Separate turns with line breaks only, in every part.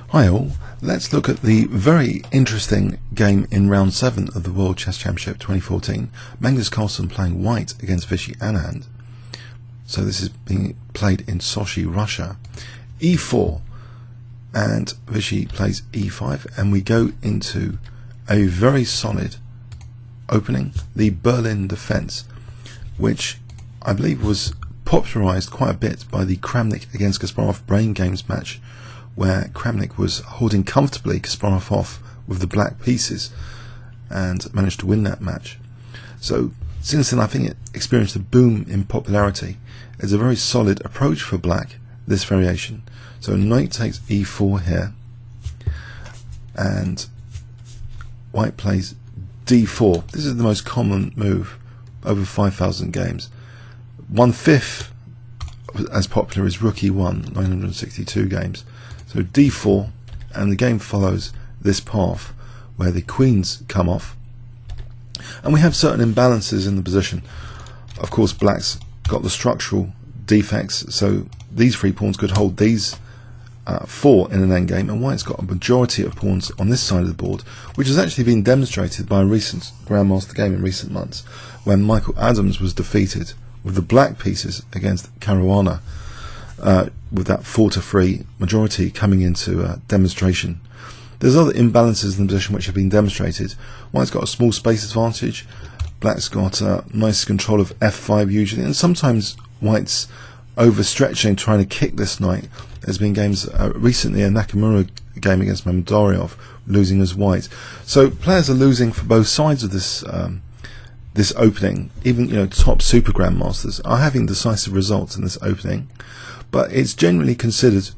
Hi all, let's look at the very interesting game in round 7 of the World Chess Championship 2014. Magnus Carlsen playing white against Vishy Anand. So this is being played in Sochi, Russia. E4, and Vishy plays E5, and we go into a very solid opening, the Berlin defense, which I believe was popularized quite a bit by the Kramnik against Kasparov brain games match, where Kramnik was holding comfortably Kasparov off with the black pieces and managed to win that match. So since then I think it experienced a boom in popularity. It's a very solid approach for black, this variation. So knight takes e4 here, and white plays d4. This is the most common move over 5,000 games. 1/5 as popular as rook e1, 962 games. So d4, and the game follows this path where the queens come off, and we have certain imbalances in the position. Of course, black's got the structural defects, so these 3 pawns could hold these 4 in an endgame, and white's got a majority of pawns on this side of the board, which has actually been demonstrated by a recent Grandmaster game in recent months when Michael Adams was defeated with the black pieces against Caruana, with that 4-3 majority coming into demonstration. There's other imbalances in the position which have been demonstrated. White's got a small space advantage, black's got nice control of f5 usually, and sometimes white's overstretching, trying to kick this knight. There's been games recently, a Nakamura game against Mamdoriov, losing as white. So players are losing for both sides of this this opening. Even top super grandmasters are having decisive results in this opening, but it's generally considered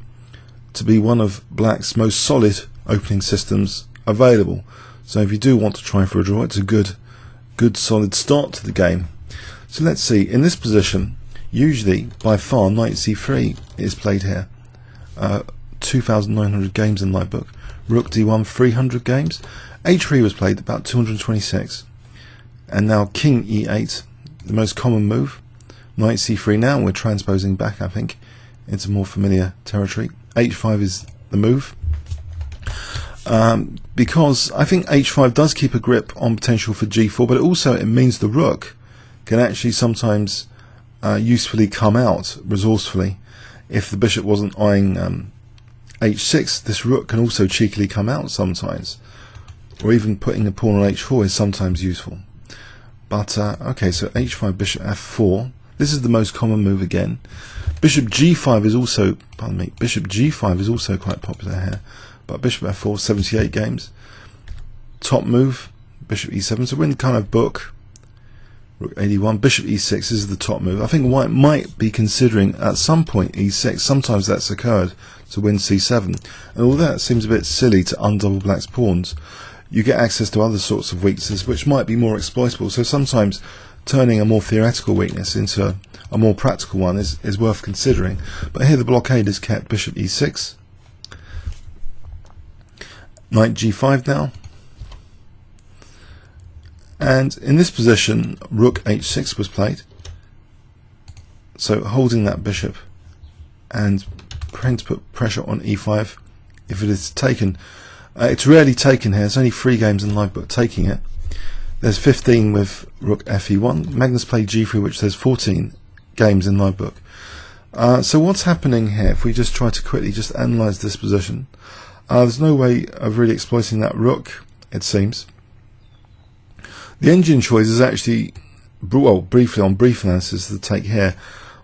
to be one of black's most solid opening systems available. So if you do want to try for a draw, it's a good solid start to the game. So let's see, in this position, usually by far knight c3 is played here. 2,900 games in my book. Rook d1, 300 games. h3 was played about 226. And now king e8, the most common move. Knight c3 now, we're transposing back, I think, into more familiar territory. h5 is the move. Because I think h5 does keep a grip on potential for g4, but it means the rook can actually sometimes usefully come out, resourcefully. If the bishop wasn't eyeing h6, this rook can also cheekily come out sometimes, or even putting a pawn on h4 is sometimes useful. But okay, so h5, bishop f4. This is the most common move again. Bishop g5 is also, bishop g5 is also quite popular here. But bishop f4, 78 games. Top move, bishop e7. So we're in kind of book. Rook 81, bishop e6 is the top move. I think white might be considering at some point e6. Sometimes that's occurred to win c7. And although that seems a bit silly to undouble black's pawns, you get access to other sorts of weaknesses which might be more exploitable. So sometimes turning a more theoretical weakness into a more practical one is worth considering. But here the blockade is kept. Bishop e6. Knight g5 now. And in this position, rook h6 was played. So holding that bishop and trying to put pressure on e5 if it is taken. It's rarely taken here. It's only 3 games in live book taking it. There's 15 with rook fe1. Magnus played g3, which there's 14 games in live book. So what's happening here? If we just try to quickly just analyze this position, there's no way of really exploiting that rook, it seems. The engine choice is actually, well, brief analysis, the take here.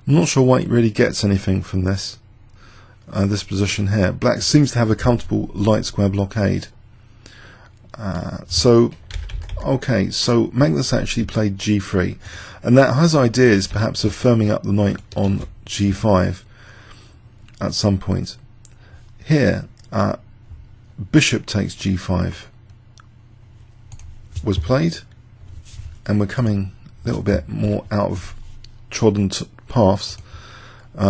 I'm not sure white really gets anything from this. This position here. Black seems to have a comfortable light square blockade. Okay, so Magnus actually played g3, and that has ideas perhaps of firming up the knight on g5 at some point. Here, bishop takes g5 was played, and we're coming a little bit more out of trodden paths.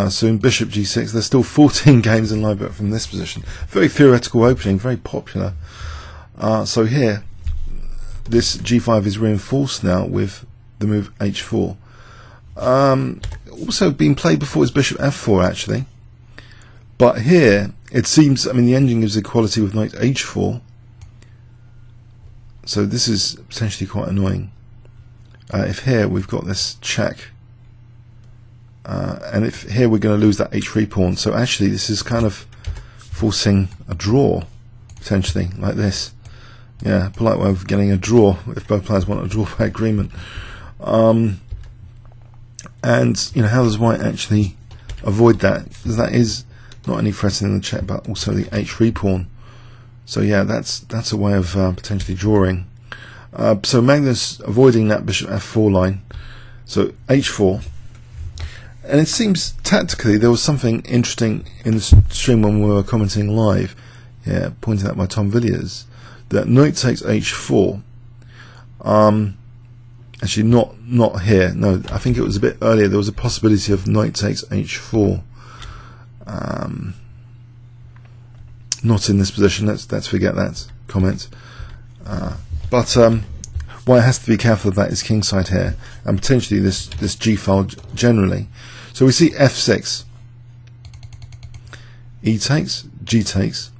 So in bishop g6, there's still 14 games in live book from this position. Very theoretical opening, very popular. So here, this g5 is reinforced now with the move h4. Also been played before is bishop f4 actually. But here it seems, I mean, the engine gives equality with knight h4, so this is potentially quite annoying. If here we've got this check, and if here we're going to lose that h3 pawn, so actually this is kind of forcing a draw, potentially, like this. Yeah, polite way of getting a draw if both players want a draw by agreement. And you know, how does white actually avoid that? Because that is not only threatening the check, but also the h3 pawn. So yeah, that's a way of potentially drawing. So Magnus avoiding that bishop f4 line. So h4. And it seems tactically there was something interesting in the stream when we were commenting live, yeah, pointed out by Tom Villiers, that knight takes h4. Actually, not here. No, I think it was a bit earlier. There was a possibility of knight takes h4. Not in this position. Let's forget that comment. But why it has to be careful of that is kingside here, and potentially this g file generally. So we see f6, e takes, g takes,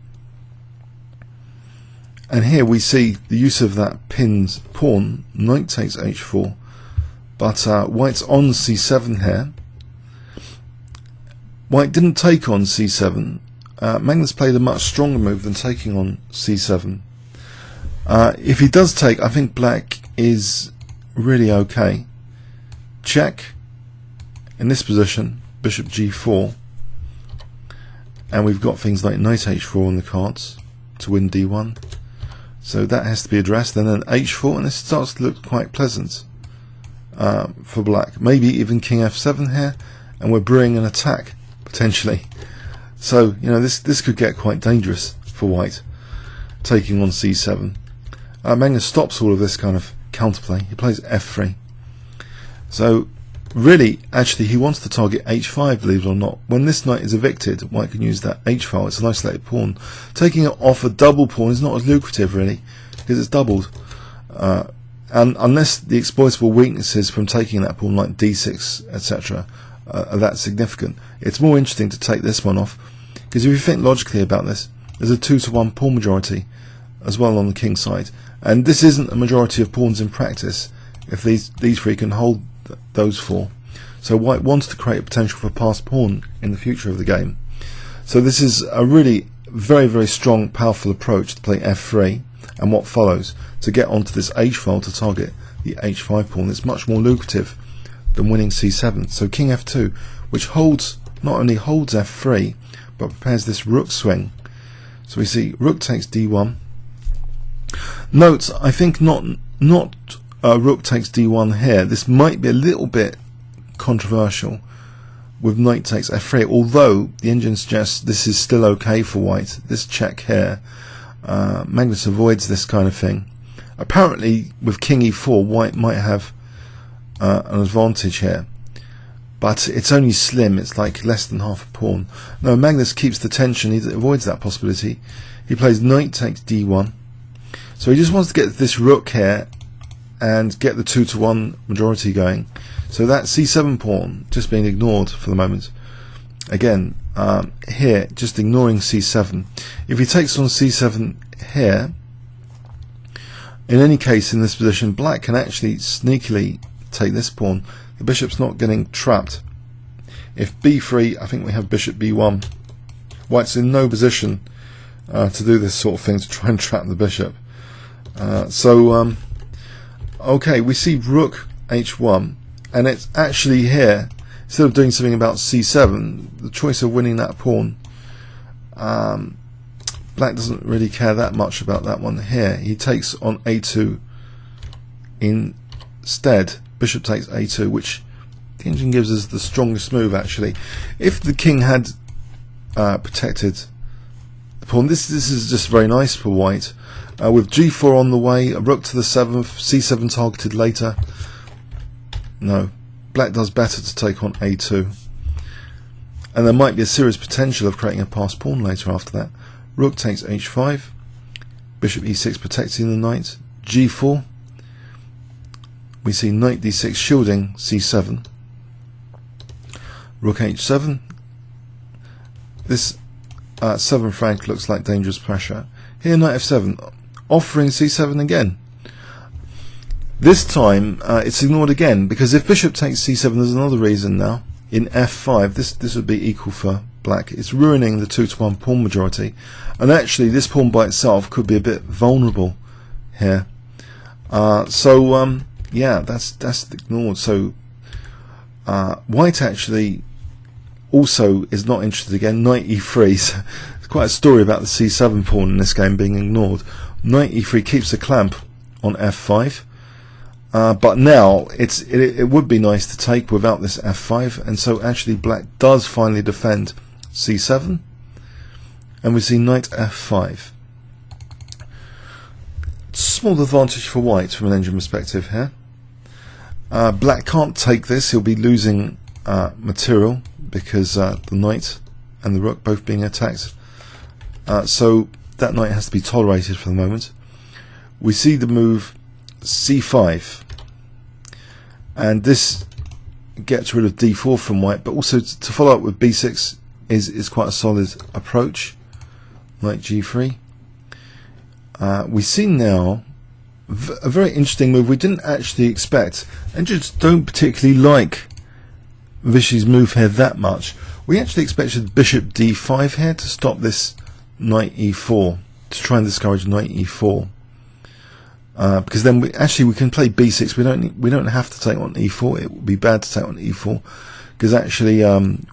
and here we see the use of that pinned pawn, knight takes h4, but white's on c7 here. White didn't take on c7. Magnus played a much stronger move than taking on c7. If he does take, I think black is really okay. Check. In this position, bishop g4, and we've got things like knight h4 on the cards to win d1, so that has to be addressed. And then h4, and this starts to look quite pleasant for black. Maybe even king f7 here, and we're brewing an attack potentially. So you know, this could get quite dangerous for white, taking on c7. Magnus stops all of this kind of counterplay. He plays f3. So really, actually, he wants to target h5, believe it or not. When this knight is evicted, white can use that h file. It's an isolated pawn. Taking it off a double pawn is not as lucrative, really, because it's doubled. And unless the exploitable weaknesses from taking that pawn, like d6, etc., are that significant, it's more interesting to take this one off. Because if you think logically about this, there's a 2-to-1 pawn majority as well on the king side. And this isn't a majority of pawns in practice, if these three can hold those four. So white wants to create a potential for passed pawn in the future of the game. So this is a really very, very strong, powerful approach to play f3 and what follows to get onto this h file to target the h5 pawn. It's much more lucrative than winning c7. So king f2, which holds, not only holds f3, but prepares this rook swing. So we see rook takes d1. Note, I think not rook takes d1 here. This might be a little bit controversial with knight takes f3, although the engine suggests this is still okay for white. This check here, Magnus avoids this kind of thing. Apparently with king e4, white might have an advantage here, but it's only slim. It's like less than half a pawn. No, Magnus keeps the tension. He avoids that possibility. He plays knight takes d1. So he just wants to get this rook here and get the 2-to-1 majority going. So that c7 pawn just being ignored for the moment. Again, here, just ignoring c7. If he takes on c7 here, in any case in this position, black can actually sneakily take this pawn. The bishop's not getting trapped. If b3, I think we have bishop b1. White's in no position to do this sort of thing, to try and trap the bishop. Okay, we see rook h1, and it's actually here, instead of doing something about c7, the choice of winning that pawn, black doesn't really care that much about that one here. He takes on a2 instead. Bishop takes a2, which the engine gives us the strongest move actually. If the king had protected the pawn, this is just very nice for white. With g4 on the way, a rook to the 7th, c7 targeted later. No, black does better to take on a2. And there might be a serious potential of creating a passed pawn later after that. Rook takes h5, bishop e6 protecting the knight, g4. We see knight d6 shielding c7. Rook h7. This 7th rank looks like dangerous pressure. Here knight f7, offering c7 again. This time it's ignored again, because if bishop takes c7, there's another reason now. In f5, this would be equal for black. It's ruining the 2-to-1 pawn majority, and actually this pawn by itself could be a bit vulnerable here. Yeah, that's ignored. So white actually also is not interested again. Knight e3. So it's quite a story about the c7 pawn in this game being ignored. Knight e3 keeps the clamp on f5, but now it would be nice to take without this f5, and so actually black does finally defend c7, and we see knight f5. Small advantage for white from an engine perspective here. Black can't take this, he'll be losing material because the knight and the rook both being attacked. So that knight has to be tolerated for the moment. We see the move c5, and this gets rid of d4 from white, but also to follow up with b6 is quite a solid approach. Knight g3. We see now a very interesting move we didn't actually expect, and just don't particularly like Vishy's move here that much. We actually expected bishop d5 here to stop this knight e4, to try and discourage knight e4, because then we can play b6. We don't have to take on e4. It would be bad to take on e4 because actually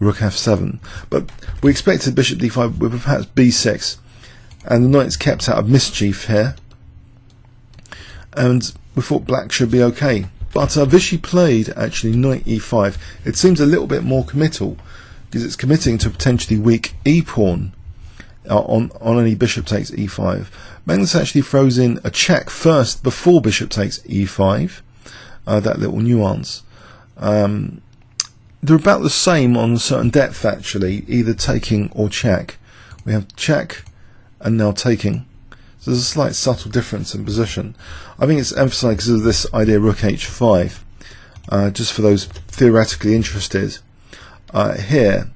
rook f7. But we expected bishop d5 with perhaps b6, and the knight's kept out of mischief here, and we thought black should be okay. But Vishy played actually knight e5. It seems a little bit more committal, because it's committing to potentially weak e pawn on any bishop takes e5. Magnus actually throws in a check first before bishop takes e5. That little nuance. They're about the same on a certain depth actually, either taking or check. We have check and now taking. So there's a slight subtle difference in position. I think it's emphasised because of this idea rook h5. Just for those theoretically interested, here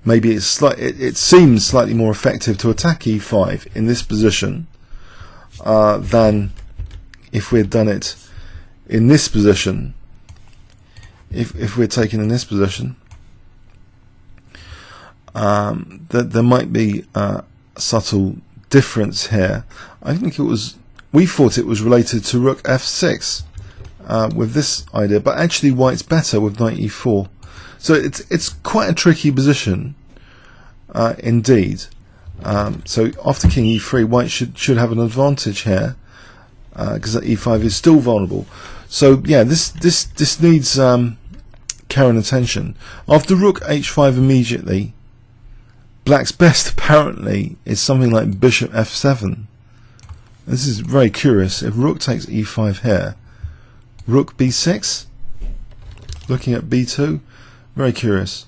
maybe it seems slightly more effective to attack e5 in this position than if we'd done it in this position. If we're taken in this position, there might be a subtle difference here. I think we thought it was related to rook f6 with this idea, but actually white's better with knight e4. So it's quite a tricky position indeed. So after king e3, white should have an advantage here because that e5 is still vulnerable. So yeah, this needs care and attention. After rook h5 immediately, black's best apparently is something like bishop f7. This is very curious. If rook takes e5 here, rook b6, looking at b2, very curious.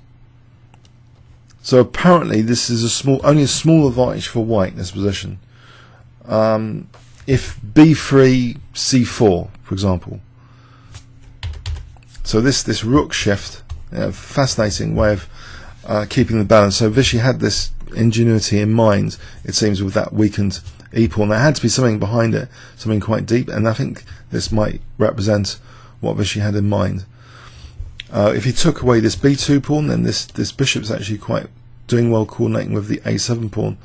So apparently this is only a small advantage for white in this position. If b3 c4, for example. So this rook shift, fascinating way of keeping the balance. So Vishy had this ingenuity in mind, it seems, with that weakened e pawn. There had to be something behind it, something quite deep, and I think this might represent what Vishy had in mind. If he took away this b2 pawn, then this bishop's actually quite doing well coordinating with the a7 pawn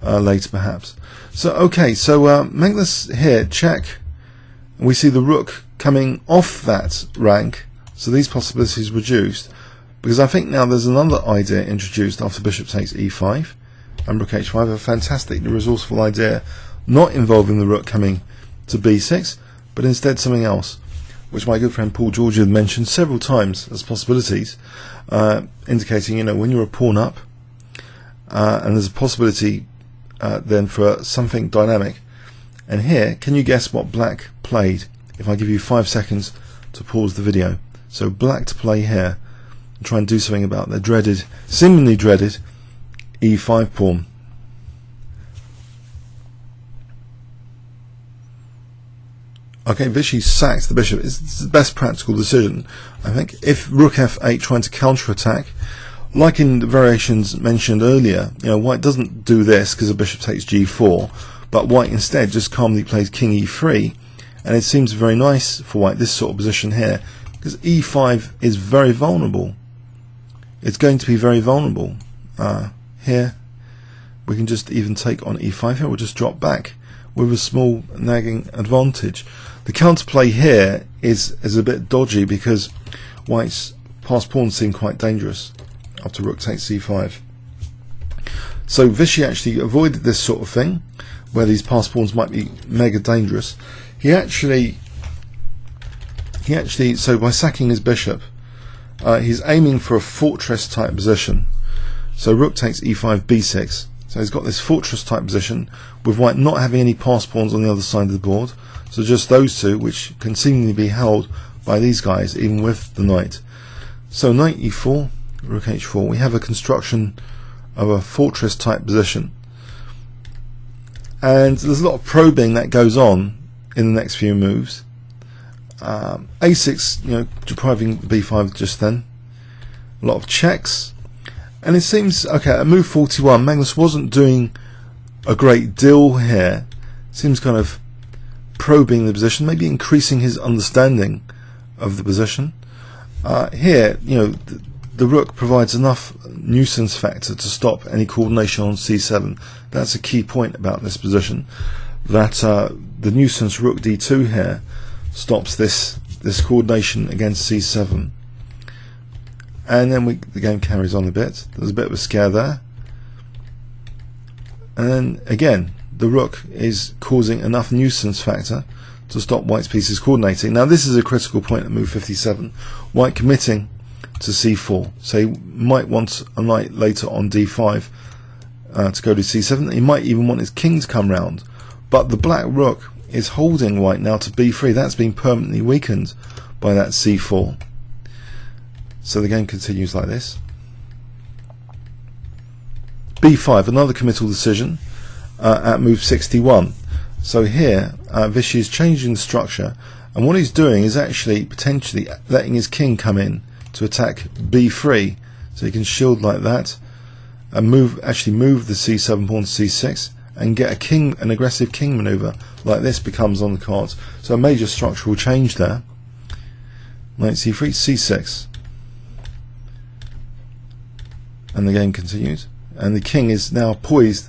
later, perhaps. So okay, so Magnus here check. We see the rook coming off that rank, so these possibilities reduced, because I think now there's another idea introduced after bishop takes e5 and rook h5, a fantastically resourceful idea not involving the rook coming to b6, but instead something else, which my good friend Paul George had mentioned several times as possibilities, indicating, when you're a pawn up and there's a possibility then for something dynamic. And here, can you guess what black played if I give you 5 seconds to pause the video? So black to play here and try and do something about the seemingly dreaded e5 pawn. Okay, Vishy sacked the bishop. It's the best practical decision, I think. If rook f8 trying to counter-attack, like in the variations mentioned earlier, white doesn't do this because the bishop takes g4, but white instead just calmly plays king e3, and it seems very nice for white, this sort of position here, because e5 is very vulnerable. It's going to be very vulnerable. Here we can just even take on e5 here, we'll just drop back with a small nagging advantage. The counterplay here is a bit dodgy because white's passed pawns seem quite dangerous after rook takes c5. So Vishy actually avoided this sort of thing where these passed pawns might be mega dangerous. He actually so by sacking his bishop, he's aiming for a fortress type position. So rook takes e5 b6. So he's got this fortress type position with white not having any passed pawns on the other side of the board. So just those two, which can seemingly be held by these guys even with the knight. So knight e4, rook h4, we have a construction of a fortress type position. And there's a lot of probing that goes on in the next few moves. a6, depriving b5 just then. A lot of checks. And it seems, okay, at move 41, Magnus wasn't doing a great deal here. Seems kind of probing the position, maybe increasing his understanding of the position. Here, the rook provides enough nuisance factor to stop any coordination on c7. That's a key point about this position, that the nuisance rook d2 here stops this coordination against c7. And then the game carries on a bit. There's a bit of a scare there. And then again, the rook is causing enough nuisance factor to stop white's pieces coordinating. Now this is a critical point at move 57. White committing to c4. So he might want a knight later on d5 to go to c7. He might even want his king to come round. But the black rook is holding white now to b3. That's been permanently weakened by that c4. So the game continues like this. b5, another committal decision at move 61. So here Vishy is changing the structure, and what he's doing is actually potentially letting his king come in to attack b3, so he can shield like that and move the c7 pawn to c6 and get an aggressive king maneuver like this becomes on the cards. So a major structural change there. Knight c3, c6. And the game continues, and the king is now poised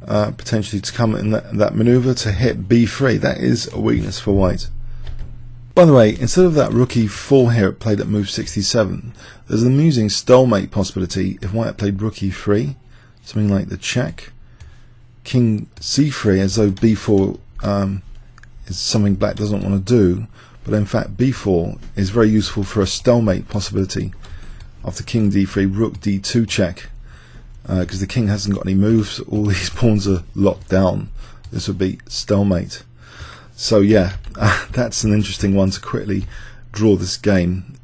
potentially to come in that maneuver to hit b3. That is a weakness for white. By the way, instead of that rook e4 here it played at move 67, there's an amusing stalemate possibility if white played rook e3, something like the check, king c3, as though b4 is something black doesn't want to do, but in fact b4 is very useful for a stalemate possibility. After king d3, rook d2 check, because the king hasn't got any moves, all these pawns are locked down. This would be stalemate. So yeah, that's an interesting one to quickly draw this game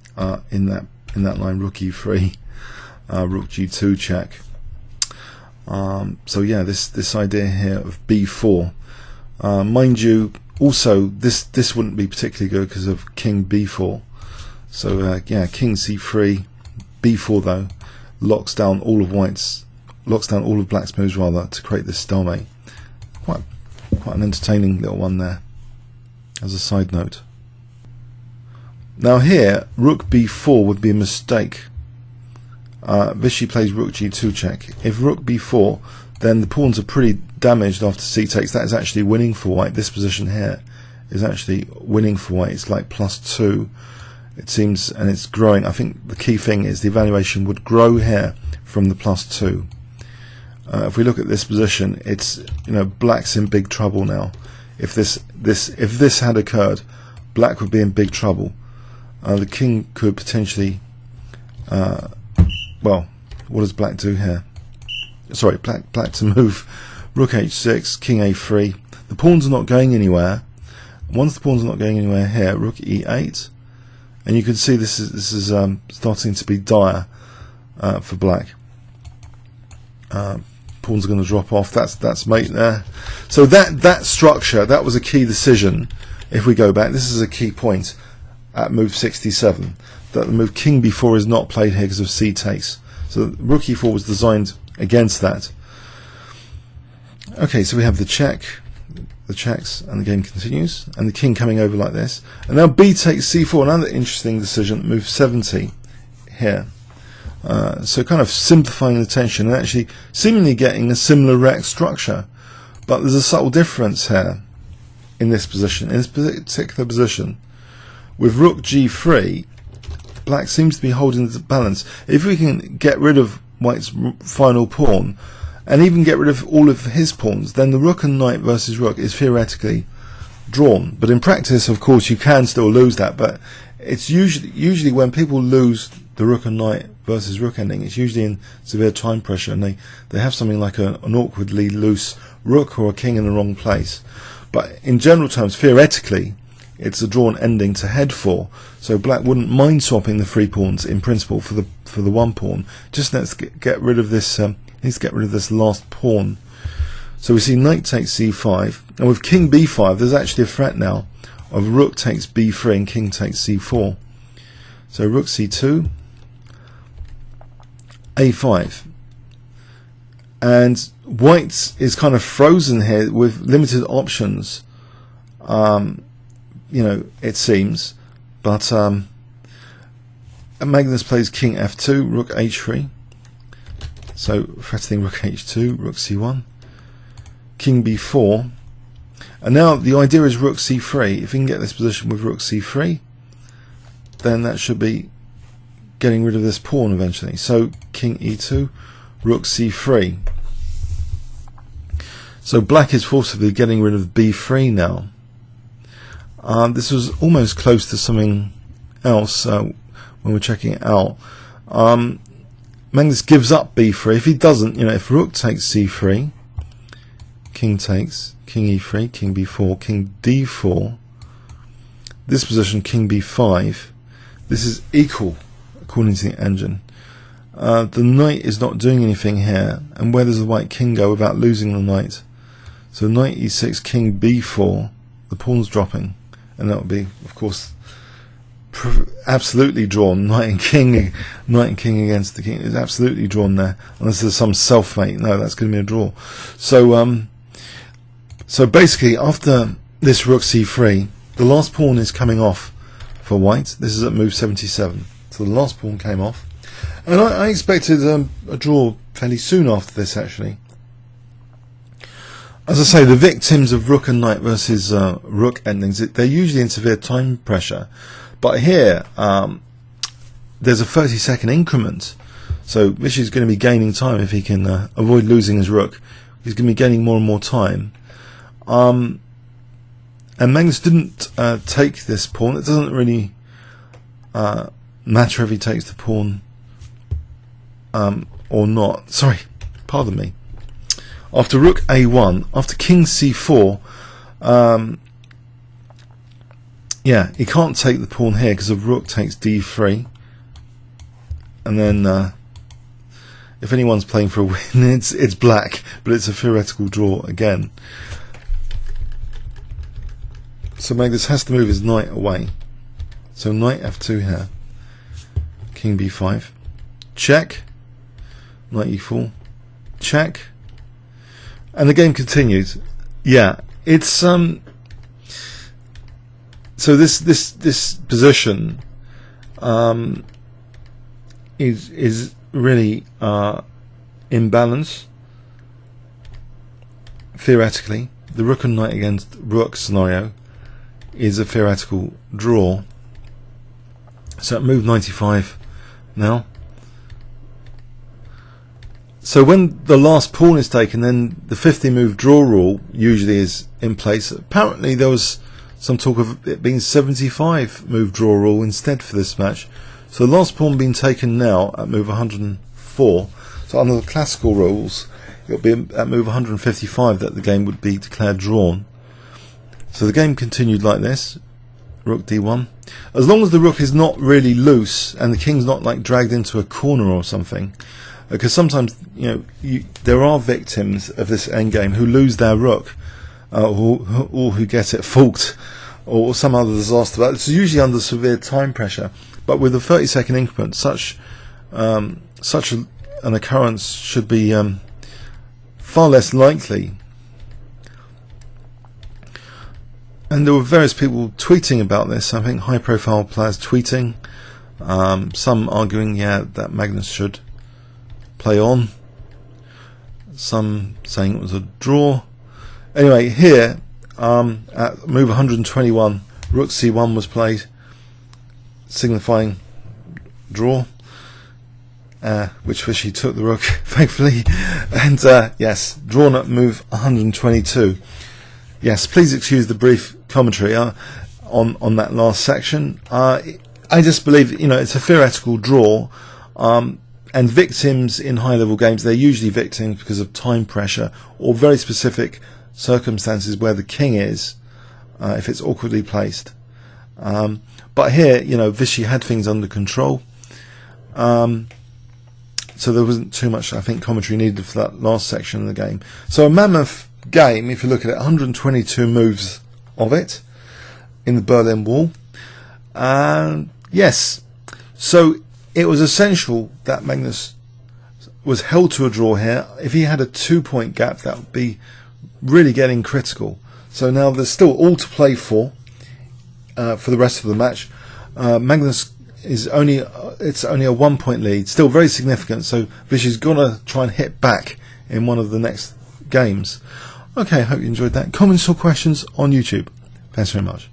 in that line, rook e3, rook g2 check. So yeah, this idea here of b4, mind you, also this wouldn't be particularly good because of king b4. So yeah, king c3. b4 though locks down all of black's moves rather to create this stalemate. Quite an entertaining little one there as a side note. Now here rook b4 would be a mistake. Vishy plays rook g2 check. If rook b4, then the pawns are pretty damaged after c takes. That is actually winning for white. This position here is actually winning for white. It's like +2. It seems, and it's growing. I think the key thing is the evaluation would grow here from the +2. If we look at this position, it's black's in big trouble now. If this had occurred, black would be in big trouble. The king could potentially, well, what does black do here? Sorry, black to move rook h6, king a3. The pawns are not going anywhere. Once the pawns are not going anywhere here, rook e8. And you can see this is starting to be dire for black. Pawns are going to drop off. That's mate there. So that structure, that was a key decision. If we go back, this is a key point at move 67, that the move king b4 is not played here because of c takes. So rook e4 was designed against that. Okay, so we have the checks, and the game continues, and the king coming over like this. And now b takes c4, another interesting decision, move 70 here. So kind of simplifying the tension and actually seemingly getting a similar rect structure. But there's a subtle difference here in this position, in this particular position. With rook g3, black seems to be holding the balance. If we can get rid of white's final pawn, and even get rid of all of his pawns, then the rook and knight versus rook is theoretically drawn. But in practice, of course, you can still lose that. But it's usually when people lose the rook and knight versus rook ending, it's usually in severe time pressure, and they have something like an awkwardly loose rook or a king in the wrong place. But in general terms, theoretically, it's a drawn ending to head for. So black wouldn't mind swapping the 3 pawns in principle for the 1 pawn. Just let's get rid of this. Needs to get rid of this last pawn. So we see knight takes c5, and with king b5 there's actually a threat now of rook takes b3 and king takes c4. So rook c2, a5, and white is kind of frozen here with limited options, it seems. But Magnus plays king f2, rook h3. So threatening rook h2, rook c1, king b4, and now the idea is rook c3. If we can get this position with rook c3, then that should be getting rid of this pawn eventually. So king e2, rook c3. So black is forcibly getting rid of b3 now. This was almost close to something else when we're checking it out. Magnus gives up b3. If he doesn't, if rook takes c3, king takes, king e3, king b4, king d4, this position, king b5, this is equal according to the engine. The knight is not doing anything here, and where does the white king go without losing the knight? So knight e6, king b4, the pawn's dropping, and that would be, of course, absolutely drawn. Knight and king against the king is absolutely drawn there, unless there's some self-mate. No, that's going to be a draw. So basically, after this rook c3, the last pawn is coming off for white. This is at move 77, so the last pawn came off, and I expected a draw fairly soon after this. Actually, as I say, the victims of rook and knight versus rook endings, they're usually in severe time pressure. But here, there's a 30-second increment, so Vishy is going to be gaining time if he can avoid losing his rook. He's going to be gaining more and more time. And Magnus didn't take this pawn. It doesn't really matter if he takes the pawn or not. Sorry, pardon me. After rook a1, after king c4, yeah, he can't take the pawn here because of rook takes d3, and then if anyone's playing for a win, it's black, but it's a theoretical draw again. So Magnus has to move his knight away. So knight f2 here, king b5, check, knight e4, check, and the game continues. Yeah, it's so this position is really imbalance. Theoretically, the rook and knight against rook scenario is a theoretical draw. So at move 95 now. So when the last pawn is taken, then the 50 move draw rule usually is in place. Apparently there was some talk of it being 75 move draw rule instead for this match. So the last pawn being taken now at move 104. So under the classical rules, it will be at move 155 that the game would be declared drawn. So the game continued like this. Rook d1. As long as the rook is not really loose and the king's not like dragged into a corner or something, because sometimes there are victims of this endgame who lose their rook, or who get it forked, or some other disaster. It's usually under severe time pressure. But with a 30-second increment, such a an occurrence should be far less likely. And there were various people tweeting about this. I think high-profile players tweeting, some arguing, yeah, that Magnus should play on, some saying it was a draw. Anyway, here at move 121, rook c1 was played, signifying draw, which Vishy took the rook, thankfully, and yes, drawn at move 122. Yes, please excuse the brief commentary on that last section. I just believe, you know, it's a theoretical draw, and victims in high-level games, they're usually victims because of time pressure or very specific circumstances where the king is, if it's awkwardly placed. But here, you know, Vishy had things under control, so there wasn't too much, I think, commentary needed for that last section of the game. So a mammoth game, if you look at it, 122 moves of it in the Berlin Wall. Yes, so it was essential that Magnus was held to a draw here. If he had a 2-point gap, that would be really getting critical. So now there's still all to play for the rest of the match. Magnus is it's only a 1-point lead, still very significant. So Vishy's got to try and hit back in one of the next games. Okay, I hope you enjoyed that. Comments or questions on YouTube. Thanks very much.